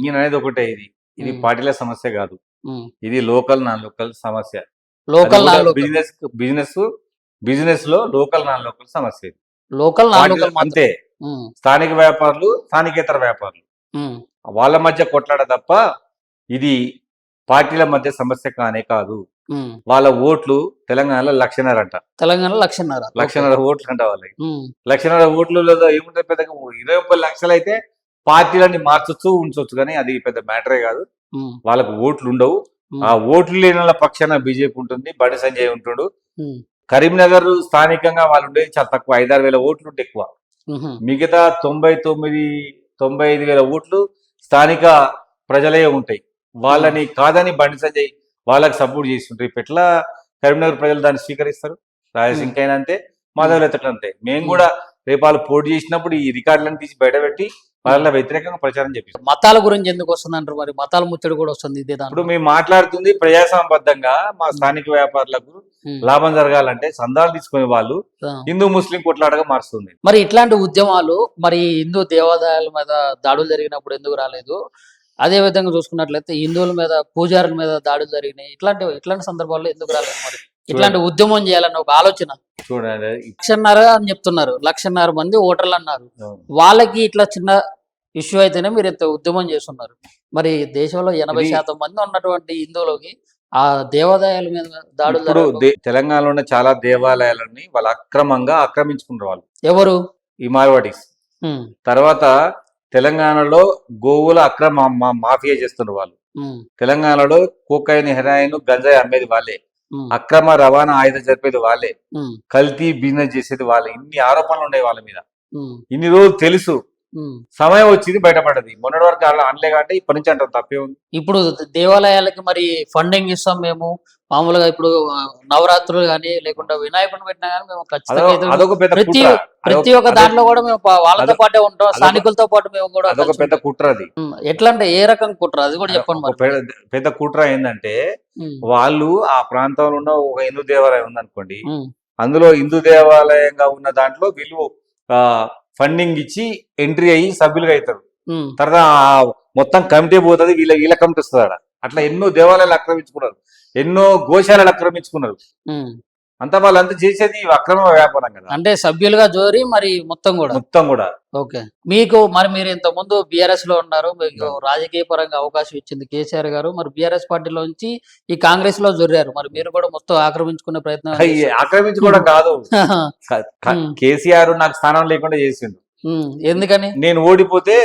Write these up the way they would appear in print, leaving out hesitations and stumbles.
నేను అనేది ఒకటే, ఇది ఇది ఉమ్, పార్టీల సమస్య కాదు. ఉమ్. ఇది లోకల్ నాన్ లోకల్ సమస్య. అది లోకల్ కూడా non local. Business business business లో లోకల్ నాన్ లోకల్ సమస్య ఇది. లోకల్ నాన్ పార్టీల లోకల్ మాత్రం. అంతే. ఉమ్, స్థానిక వ్యాపారులు, స్థానికేతర వ్యాపారులు ఉమ్, వాళ్ళ మధ్య కొట్లాడ తప్ప ఇది పార్టీల మధ్య సమస్య కానే కాదు. ఉమ్. వాళ్ళ ఓట్లు తెలంగాణలో 1,500,000 అంట. తెలంగాణ 1,50,000. ఓకే. 1,500,000 ఓట్లు అంట వాళ్ళకి. ఉమ్, 1,500,000 ఓట్లలో ఏముంటుంది పెద్దగా, 20 లక్షలు అయితే పార్టీలన్నీ మార్చొచ్చు, ఉంచొచ్చు, కానీ అది పెద్ద మ్యాటరే కాదు. ఉమ్, వాళ్ళకు ఓట్లు ఉండవు. ఉమ్, ఆ ఓట్లు లేని వాళ్ళ పక్షాన బీజేపీ ఉంటుంది, బండి సంజయ్ ఉంటుడు. ఉమ్, కరీంనగర్ స్థానికంగా వాళ్ళు ఉండేది చాలా తక్కువ, 5,000-6,000 ఓట్లు ఉంటే ఎక్కువ. ఉహు, మిగతా 99-95,000 ఓట్లు స్థానిక ప్రజలే ఉంటాయి. వాళ్ళని కాదని బండి సంజయ్ వాళ్ళకి సపోర్ట్ చేస్తుంటారు. ఇప్పుడు ఎట్లా కరీంనగర్ ప్రజలు దాన్ని స్వీకరిస్తారు? రాయలసీమకైనా అంతే, మాధవులు ఎత్తట్లు అంతే. మేము కూడా రేపు వాళ్ళు పోటీ చేసినప్పుడు ఈ రికార్డులను తీసి బయటపెట్టి వాళ్ళ వ్యతిరేకంగా ప్రచారం చేపిస్తాం. మతాల గురించి ఎందుకు వస్తుంది అంటారు? మరి మతాల ముచ్చడి కూడా వస్తుంది ఇదే ఇప్పుడు దాంట్లో. మేము మాట్లాడుతుంది ప్రజాసంబద్ధంగా మా స్థానిక వ్యాపారులకు ఉమ్, లాభం జరగాలంటే సందాలు తీసుకునే వాళ్ళు ఆ. హిందూ ముస్లిం కొట్లాటగా మారుస్తుంది. మరి ఇట్లాంటి ఉద్యమాలు మరి హిందూ దేవాలయాల మీద దాడులు జరిగినప్పుడు ఎందుకు రాలేదు? అదే విధంగా చూసుకున్నట్లయితే హిందువుల మీద, పూజారుల మీద దాడులు జరిగినాయి. ఇట్లాంటి సందర్భాల్లో ఎందుకు రాలేదు? మరి ఇట్లాంటి ఉద్యమం చేయాలని ఒక ఆలోచన. చూడండి, 1,50,000 అని చెప్తున్నారు, 1,50,000 మంది ఓటర్లు అన్నారు. వాళ్ళకి ఇట్లా చిన్న ఇష్యూ అయితేనే మీరు ఇంత ఉద్యమం చేస్తున్నారు. మరి దేశంలో 80% మంది ఉన్నటువంటి హిందువులకి ఆ దేవాలయాల మీద దాడులు ఇప్పుడు జరగడం. తెలంగాణలో ఉన్న చాలా దేవాలయాలని వాళ్ళు అక్రమంగా ఆక్రమించుకున్నారు వాళ్ళు, ఎవరు? ఈ మార్వాడీస్. ఉమ్, తర్వాత తెలంగాణలో గోవుల అక్రమ మాఫియా చేస్తున్నారు వాళ్ళు. ఉమ్, తెలంగాణలో కోకాయిన్, హెరాయిన్, గంజాయి అమ్మేది వాళ్ళే. ఉమ్, అక్రమ రవాణా ఆయుధం జరిపేది వాళ్ళే. ఉమ్, కల్తీ బిజినెస్ చేసేది వాళ్ళే. ఇన్ని ఆరోపణలు ఉన్నాయి వాళ్ళ మీద. ఉమ్, ఇన్ని రోజులు తెలుసు, ఉమ్. సమయం వచ్చింది బయటపడ్డది. మొన్నటి వరకు అలా అనలే కాబట్టి ఇప్పటి నుంచి అంటాం, తప్పే ఉంది. ఇప్పుడు దేవాలయాలకి మరి ఫండింగ్ ఇస్తాం మేము. మామూలుగా ఇప్పుడు నవరాత్రులు కానీ లేకుండా వినాయకుడిని పెట్టినా కానీ మేము ఖచ్చితంగా అదొక పెద్ద ప్రతి కుట్ర. ప్రతి ఒక్క దాంట్లో కూడా మేము వాళ్ళతో పాటే ఉంటాం, స్థానికులతో పాటు మేము కూడా అదొక కలిసి పెద్ద ఉంటాం. కుట్ర అది. ఎట్లా అంటే ఏ రకం కుట్ర అది కూడా చెప్పండి ఒక మరి. పెద్ద కుట్ర ఏంటంటే, ఉమ్, వాళ్ళు ఆ ప్రాంతంలో ఉన్న ఒక హిందూ దేవాలయం ఉందనుకోండి, ఉమ్, అందులో హిందూ దేవాలయంగా ఉన్న దాంట్లో వీళ్ళు ఫండింగ్ ఇచ్చి ఎంట్రీ అయ్యి సభ్యులుగా అవుతారు. ఉమ్, తర్వాత మొత్తం కమిటీ పోతుంది, వీళ్ళ కమిటీ వస్తుంది ఆడ. అట్లా ఎన్నో దేవాలయాలు ఆక్రమించుకున్నారు, ఎన్నో గోశాలలు ఆక్రమించుకున్నారు. ఉమ్. అంతా వాళ్ళంతా చేసేది అక్రమ వ్యాపారం కదా, అంటే సభ్యులుగా జోరి మరి మొత్తం కూడా. మొత్తం కూడా. ఓకే. మీకు మరి మీరు ఇంత ముందు బీఆర్ఎస్ లో ఉన్నారు, మీకు రాజకీయ పరంగా అవకాశం ఇచ్చింది కేసీఆర్ గారు. మరి బీఆర్ఎస్ పార్టీలో నుంచి ఈ కాంగ్రెస్ లో జొర్రారు. మరి మీరు కూడా మొత్తం ఆక్రమించుకునే ప్రయత్నం ఆక్రమించుకోవడం కాదు, కేసీఆర్ నాకు స్థానం లేకుండా చేసిండు. ఎందుకని? నేను ఓడిపోతే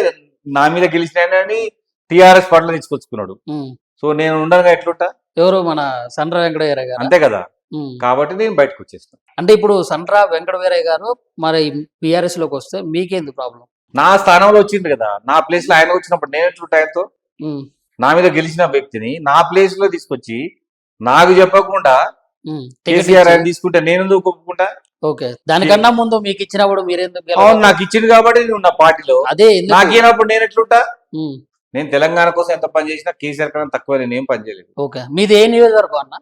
నా మీద గెలిచినాయని టిఆర్ఎస్ పార్టీలో తీసుకొచ్చుకున్నాడు. సో నేను ఉండగా ఎట్లుంటా? ఎవరు? మన సండ్ర వెంకటయ్య గారు. అంతే కదా, కాబట్టి నేను బయటకు వచ్చేస్తాను. అంటే ఇప్పుడు సండ్ర వెంకటవీరయ్య గారు మరి బీఆర్ఎస్ లోకి వస్తే మీకేంది ప్రాబ్లం? నా స్థానంలో వచ్చింది కదా, నా ప్లేస్ లో ఆయన వచ్చినప్పుడు నేను ఎట్లుంటా? ఆయనతో నా మీద గెలిచిన వ్యక్తిని నా ప్లేస్ లో తీసుకొచ్చి నాకు చెప్పకుండా కేసీఆర్ ఆయన తీసుకుంటే నేను ఎందుకు ఒప్పుకుంటా? ఓకే. దానికన్నా ముందు మీకు ఇచ్చినప్పుడు మీరెందుకు? అవును, నాకు ఇచ్చింది కాబట్టి నేను ఉన్న పార్టీలో. అదే నాకు ఇచ్చినప్పుడు నేను ఎట్లుంటా? నేను తెలంగాణ కోసం ఎంత పని చేసినా కేసీఆర్ కన్నా తక్కువ నేను ఏం పని చేయలేదు. ఓకే. మీది ఏ నియోజకవర్గం అన్న?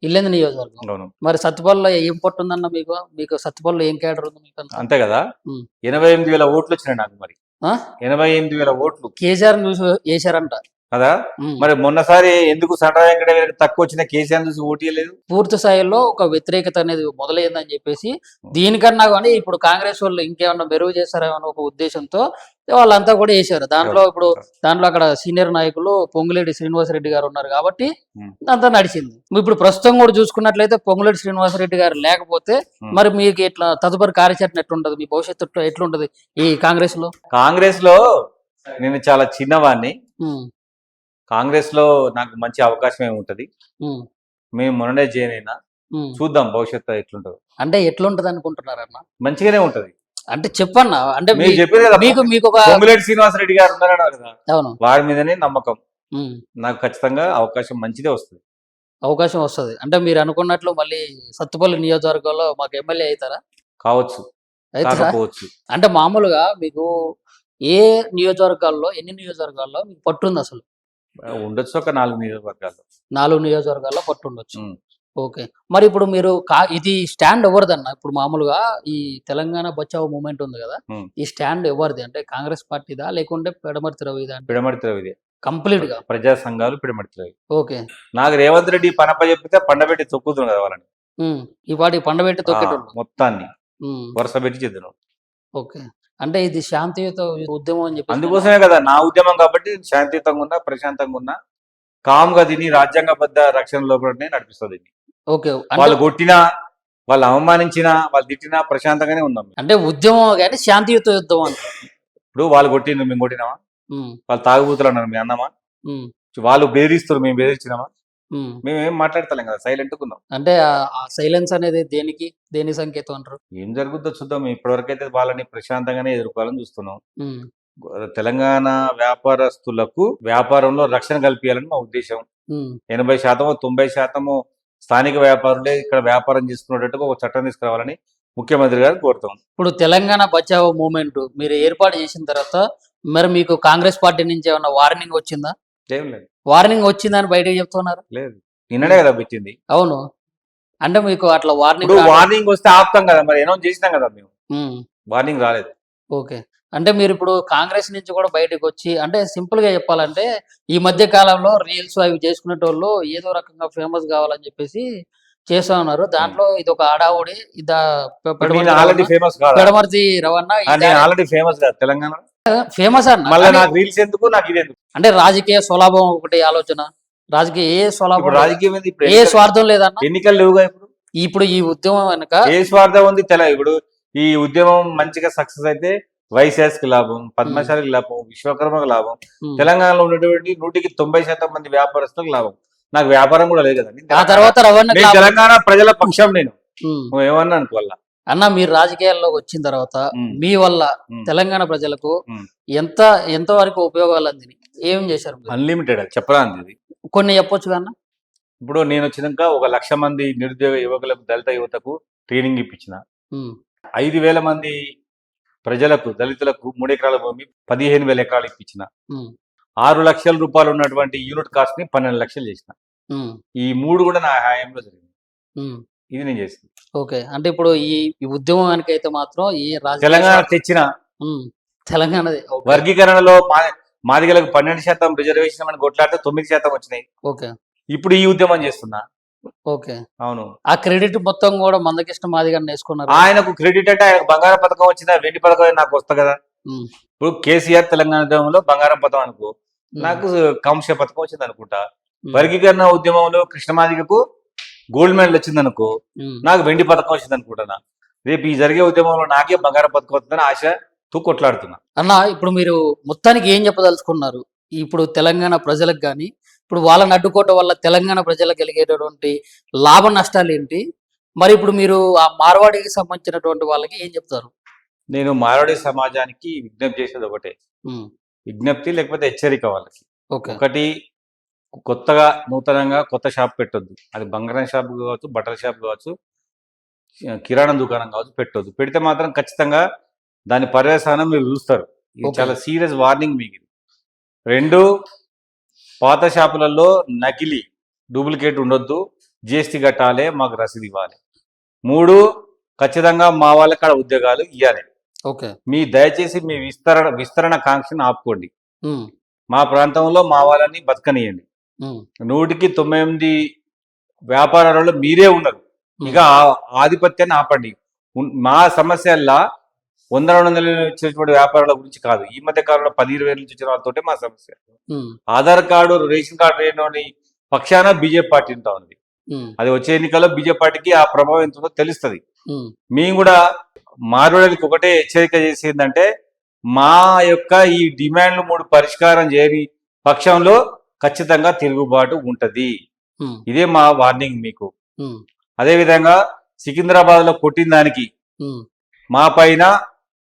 ఇల్లేందు నియోజకవర్గం. మరి సత్తుపల్లిలో ఏం పట్టు ఉందన్న మీకు? మీకు సత్తుపల్లిలో ఏం కేడర్ ఉంది మీకు? అంతే కదా, 88,000 ఓట్లు వచ్చినాయి నాకు. మరి 88,000 ఓట్లు కేసీఆర్ చూసి వేసారంట కదా. మరి మొన్నసారి ఎందుకు సండ్ర వెంకటయ్య తక్కువ వచ్చిన కేసీఆర్ చూసి ఓటీయలేదు? పూర్తి స్థాయిలో ఒక వ్యతిరేకత అనేది మొదలైందని చెప్పేసి, దీనికన్నా కానీ ఇప్పుడు కాంగ్రెస్ వాళ్ళు ఇంకేమన్నా మెరుగు చేస్తారేమో ఒక ఉద్దేశంతో వాళ్ళంతా కూడా వేసారు. దాంట్లో అక్కడ సీనియర్ నాయకులు పొంగులేటి శ్రీనివాసరెడ్డి గారు ఉన్నారు కాబట్టి అంతా నడిచింది. ఇప్పుడు ప్రస్తుతం కూడా చూసుకున్నట్లయితే పొంగులేటి శ్రీనివాసరెడ్డి గారు లేకపోతే మరి మీకు ఎట్లా తదుపరి కార్యాచరణ ఎట్లుంటది? మీ భవిష్యత్తు ఎట్లుంటది ఈ కాంగ్రెస్ లో? కాంగ్రెస్ లో నేను చాలా చిన్నవాడిని. కాంగ్రెస్ లో నాకు మంచి అవకాశం ఏముంటది? మేము మొన్ననే జాయిన్ అయినా, చూద్దాం భవిష్యత్తు ఎట్లుంటది. అంటే ఎట్లుంటది అనుకుంటున్నారన్న? మంచిగానే ఉంటది అంటే చెప్పన్నా. అంటే చెప్పేది కదా, మీకు పొంగులేటి శ్రీనివాసరెడ్డి గారు ఉన్నారన్నారు కదా, అవును, వారి మీదనే నమ్మకం. నాకు ఖచ్చితంగా అవకాశం మంచిదే వస్తుంది. అవకాశం వస్తుంది అంటే మీరు అనుకున్నట్లు మళ్ళీ సత్తుపల్లి నియోజకవర్గంలో మాకు ఎమ్మెల్యే అవుతారా? కావచ్చు, కాకపోవచ్చు. అంటే మామూలుగా మీకు ఏ నియోజకవర్గాల్లో, ఎన్ని నియోజకవర్గాల్లో మీకు పట్టుంది అసలు? ఉండొచ్చు, ఒక 4 నియోజకవర్గాల్లో. 4 నియోజకవర్గాల్లో పట్టు ఉండొచ్చు. ఓకే. మరి ఇప్పుడు మీరు ఇది స్టాండ్ ఎవరిదన్న? ఇప్పుడు మామూలుగా ఈ తెలంగాణ బచావో మూవ్‌మెంట్ ఉంది గదా! హ్మ్. ఈ స్టాండ్ ఎవరిది? అంటే కాంగ్రెస్ పార్టీదా? లేకుంటే పిడమర్తి రవిదా? అంటే పిడమర్తి రవిదే. కంప్లీట్‌గా. ప్రజా సంఘాలు పిడమర్తి రవి. ఓకే. నాకు రేవంత్ రెడ్డి పనప్పజెప్పితే పండబెట్టి తొక్కుతున్నారు కదా వాళ్ళని. హ్మ్. ఈ పాటికి పండబెట్టి ఆ! తొక్కేటోళ్ళు. మొత్తాన్ని హ్మ్. వరుస పెట్టి చెందిన. ఓకే. అంటే ఇది శాంతియుత ఉద్యమం అని చెప్పేసి అందుకోసమే కదా నా ఉద్యమం కాబట్టి శాంతియుతంగా ఉన్నా, ప్రశాంతంగా ఉన్నా, కామ్‌గా తిని రాజ్యాంగబద్ధ రక్షణ లోపలనే నడిపిస్తా దీన్ని. ఓకే. అంటే వాళ్ళు కొట్టినా, వాళ్ళు అవమానించినా, వాళ్ళు తిట్టినా ప్రశాంతంగానే ఉన్నాం మేము. అంటే ఉద్యమం గాని శాంతియుత యుద్ధం అంటారు. ఇప్పుడు వాళ్ళు కొట్టిండ్రు మేము కొట్టినామా? హ్మ్. వాళ్ళు తాగుబోతులు అన్నారు మేము అన్నామా? హ్మ్. వాళ్ళు బెదిరిస్తుర్రు మేము బెదిరించినామా? హ్మ్. మేమేం మాట్లాడతలేం కదా! సైలెంట్‌గా ఉన్నాం. అంటే ఆ సైలెన్స్ అనేది దేనికి? దేని సంకేతం అంటారు? ఏం జరుగుద్దో చూద్దాం. ఇప్పటివరకైతే వాళ్ళని ప్రశాంతంగానే ఎదుర్కోవాలని చూస్తున్నాం. హ్మ్. తెలంగాణ వ్యాపారస్తులకు వ్యాపారంలో రక్షణ కల్పియాలని మా ఉద్దేశం. హ్మ్. 80% 90% స్థానిక వ్యాపారులే ఇక్కడ వ్యాపారం చేసుకునేటట్టుగా ఒక చట్టం తీసుకురావాలని ముఖ్యమంత్రి గారిని కోరుతాం. ఇప్పుడు తెలంగాణ బచావో మూవ్‌మెంట్ మీరు ఏర్పాటు చేసిన తర్వాత మరి మీకు కాంగ్రెస్ పార్టీ నుంచి ఏమన్నా వార్నింగ్ వచ్చిందా? ఏం లేదు. వార్నింగ్ వచ్చిందని బయటకి చెప్తున్నారు. లేదు. నిన్ననే కదా పెట్టింది. అవును. అంటే మీకు అట్లా వార్నింగ్ ఇప్పుడు వార్నింగ్ వస్తే ఆపుతాం కదా! మరి అనౌన్స్ చేసినాం కదా మేము. హ్మ్. వార్నింగ్ రాలేదు. ఓకే. అంటే మీరిప్పుడు కాంగ్రెస్ నుంచి కూడా బయటకొచ్చి అంటే సింపుల్‌గా చెప్పాలంటే ఈ మధ్య కాలంలో రీల్స్ అవి చేసుకునేటోళ్ళు ఏదో రకంగా ఫేమస్ కావాలని చెప్పేసి చేస్తా ఉన్నారు. హ్మ్. దాంట్లో ఇదొక హడావుడి. ఇదా ఇప్పుడు నేను పెడమర్తి ఆల్రెడీ రవణ ఫేమస్ కాదా? పెడమర్తి రవణ ఈ నేను దాడి ఆల్రెడీ ఫేమస్ కాదా తెలంగాణలో? ఫేమస్ అన్న. మళ్ళా కానీ నాకు రీల్స్ ఎందుకు? నాకు ఇదెందుకు? అంటే రాజకీయ స్వలాభం ఒకటి ఆలోచన. రాజకీయ స్వలాభం ఇప్పుడు లేదా? రాజకీయం ఏంది? ఇప్పుడు స్వార్థం లేదన్న. ఎన్నికలు లేవుగా ఇప్పుడు. ఇప్పుడు ఈ ఉద్యమం వెనక ఏ స్వార్థం ఉంది ఇప్పుడు ఈ ఉద్యమం మంచిగా సక్సెస్ అయితే వైశాస్కి లాభం, హ్మ్. పద్మశాలికి లాభం, విశ్వకర్మకు లాభం, హ్మ్. తెలంగాణలో ఉన్నటువంటి 100% మంది వ్యాపారస్తులకు లాభం. నాకు వ్యాపారం కూడా లేదు కదా. ఆ తర్వాత రవణకు నేను లాభం. తెలంగాణ ప్రజల పక్షం నేను. హ్మ్. నువ్వు ఏమన్నా అనుకోవాలా. అన్న మీరు రాజకీయాల్లోకి వచ్చిన తర్వాత ఉమ్, మీ వల్ల ఉమ్, తెలంగాణ ప్రజలకు ఉమ్. ఎంత ఎంత వరకు ఉపయోగాలు అందినాయి? ఏం చేశారు మీరు? అన్లిమిటెడ్ అది చెప్పరాంది ఇది. కొన్ని చెప్పొచ్చు కన్నా? ఇప్పుడు నేను వచ్చినాక 1,00,000 మంది నిరుద్యోగ యువకులకు, దళిత యువతకు ట్రైనింగ్ ఇప్పించిన. హ్మ్. 5,000 మంది ప్రజలకు, దళితులకు 3 ఎకరాల భూమి 15,000 ఎకరాలు ఇప్పించిన. హ్మ్. 6 లక్షల రూపాయలు ఉన్నటువంటి యూనిట్ కాస్ట్ ని 12 లక్షలు చేసిన. హ్మ్. ఈ 3 కూడా నా హయాంలో జరిగింది. హ్మ్. ఇది నేను చేసింది. ఓకే. అంటే ఇప్పుడు ఈ ఉద్యమం వెనకైతే మాత్రం ఈ రాజకీయ తెలంగాణ స్వార్థం తెచ్చిన హ్మ్. తెలంగాణది. ఓకే. వర్గీకరణలో మాదిగలకు 12% రిజర్వేషన్ అని కొట్లాడితే 9% వచ్చినాయి. ఓకే. ఇప్పుడు ఈ ఉద్యమం చేస్తున్నా. ఓకే. అవును. ఆ క్రెడిట్ మొత్తం కూడా మందకృష్ణ మాదిగని వేసుకున్నారు. ఆయనకు క్రెడిట్ అంటే ఆయనకు బంగారం పథకం వచ్చిందా, వెండి పథకం నాకు వస్తా కదా. హ్మ్. ఇప్పుడు కేసీఆర్ తెలంగాణ ఉద్యమంలో బంగారం పథకం అనుకో, హ్మ్. నాకు కాంస్య పథకం వచ్చింది అనుకుంటా. హ్మ్. వర్గీకరణ ఉద్యమంలో కృష్ణమాదిగకు గోల్డ్ మెడల్ వచ్చింది అనుకో, హ్మ్. నాకు వెండి పథకం వచ్చింది అనుకుంటున్నా. రేపు ఈ జరిగే ఉద్యమంలో నాకే బంగారం పథకం వస్తుందని ఆశతో కొట్లాడుతున్నా. అన్న ఇప్పుడు మీరు మొత్తానికి ఏం చెప్పదలుచుకున్నారు? ఇప్పుడు తెలంగాణ ప్రజలకు గాని, ఇప్పుడు వాళ్ళని అడ్డుకోవటం వల్ల తెలంగాణ ప్రజలకు కలిగేటటువంటి లాభ నష్టాలేంటి? మరి ఇప్పుడు మీరు ఆ మార్వాడికి సంబంధించినటువంటి వాళ్ళకి ఏం చెప్తారు? నేను మారవాడి సమాజానికి విజ్ఞప్తి చేసేది ఒకటే. హ్మ్. విజ్ఞప్తి లేకపోతే హెచ్చరిక వాళ్ళకి. ఓకే. ఒకటి, కొత్తగా నూతనంగా కొత్త షాప్ పెట్టొద్దు. అది బంగారం షాప్ కావచ్చు, బట్టల షాప్ కావచ్చు, కిరాణా దుకాణం కావచ్చు పెట్టొద్దు. పెడితే మాత్రం ఖచ్చితంగా దాని పర్యవసానం మీరు చూస్తారు. ఇది ఓకే. చాలా సీరియస్ వార్నింగ్ మీకు ఇది. 2, పాత షాపులలో నకిలీ, డూప్లికేట్ ఉండొద్దు. జీఎస్టీ కట్టాలి, మాకు రసీదు ఇవ్వాలి. 3, ఖచ్చితంగా మా వాళ్ళకి ఆడ ఉద్యోగాలు ఇవ్వాలి. ఓకే. దయచేసి మీ విస్తరణ కాంక్షను ఆపుకోండి. హ్మ్. మా ప్రాంతంలో మా వాళ్ళని బతకనియండి. హ్మ్. 100కి 98 వ్యాపారాలలో మీరే ఉన్నారు. ఇక ఆధిపత్యాన్ని ఆపండి. మా సమస్యల్లా 100-200 వచ్చేటువంటి వ్యాపారాల గురించి కాదు. ఈ మధ్య కాలంలో 10-20 నుంచి వచ్చిన వాళ్ళతోటే మా సమస్య. హ్మ్. ఆధార్ కార్డు, రేషన్ కార్డు లేని పక్షాన బీజేపీ పార్టీ ఉంటా ఉంది. హ్మ్. అది వచ్చే ఎన్నికల్లో బీజేపీ పార్టీకి ఆ ప్రభావం ఎంత ఉందో తెలుస్తుంది. హ్మ్. మేము కూడా మార్వాడికి ఒకటే హెచ్చరిక చేసేందంటే, మా యొక్క ఈ డిమాండ్లు 3 పరిష్కారం చేయని పక్షంలో ఖచ్చితంగా తిరుగుబాటు ఉంటది. హ్మ్. ఇదే మా వార్నింగ్ మీకు. హ్మ్. అదేవిధంగా సికింద్రాబాద్లో కొట్టిన దానికి, హ్మ్. మా పైన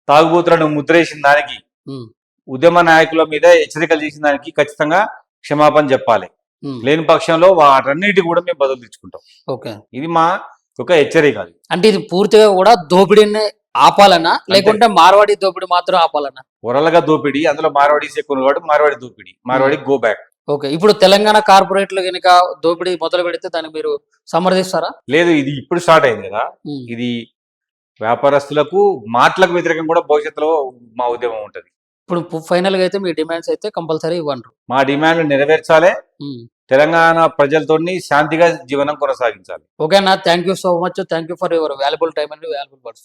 తాగుబోతులను ముద్రేసిన దానికి, హ్మ్. ఉద్యమ నాయకుల మీద హెచ్చరికలు చేసిన దానికి ఖచ్చితంగా క్షమాపణ చెప్పాలి. హ్మ్. లేని పక్షంలో వాటన్నిటి కూడా మేము బదులు తెచ్చుకుంటాం. ఓకే. ఇది మా ఒక హెచ్చరిక. అది అంటే ఇది పూర్తిగా కూడా దోపిడీని ఆపాలనా? లేకుంటే మార్వాడి దోపిడీ మాత్రం ఆపాలనా? ఓరల్గా దోపిడీ, అందులో మార్వాడీస్ ఎక్కువ కాబట్టి మార్వాడి దోపిడీ, మార్వాడి గో బ్యాక్. ఓకే, ఇప్పుడు తెలంగాణ కార్పొరేట్లు కనుక దోపిడీ మొదలు పెడితే దాన్ని మీరు సమర్థిస్తారా? లేదు, ఇది ఇప్పుడు స్టార్ట్ అయింది కదా. ఉమ్. ఇది వ్యాపారస్తులకు మాటలకు వ్యతిరేకంగా కూడా భవిష్యత్తులో మా ఉద్యమం ఉంటది. ఇప్పుడు ఫైనల్ గా అయితే మీ డిమాండ్స్ అయితే కంపల్సరీ ఇవ్వండి. మా డిమాండ్లు నెరవేర్చాలి, తెలంగాణ ప్రజలతోని శాంతిగా జీవనం కొనసాగించాలి. ఓకే అన్న, thank you so much. Thank you for your valuable time and valuable words.